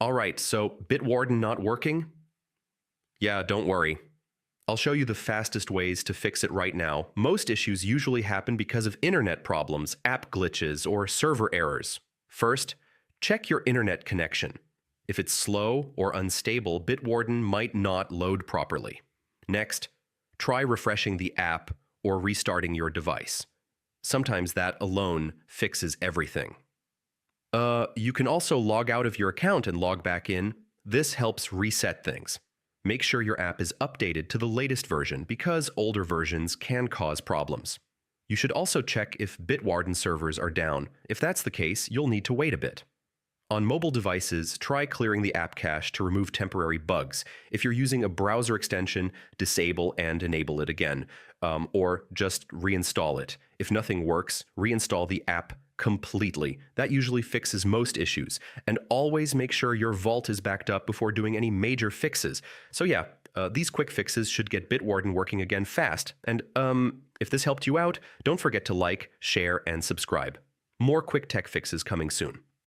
Alright, so Bitwarden not working? Yeah, don't worry. I'll show you the fastest ways to fix it right now. Most issues usually happen because of internet problems, app glitches, or server errors. First, check your internet connection. If it's slow or unstable, Bitwarden might not load properly. Next, try refreshing the app or restarting your device. Sometimes that alone fixes everything. You can also log out of your account and log back in. This helps reset things. Make sure your app is updated to the latest version because older versions can cause problems. You should also check if Bitwarden servers are down. If that's the case, you'll need to wait a bit. On mobile devices, try clearing the app cache to remove temporary bugs. If you're using a browser extension, disable and enable it again, or just reinstall it. If nothing works, reinstall the app completely. That usually fixes most issues. And always make sure your vault is backed up before doing any major fixes. So yeah, these quick fixes should get Bitwarden working again fast. And if this helped you out, don't forget to like, share, and subscribe. More quick tech fixes coming soon.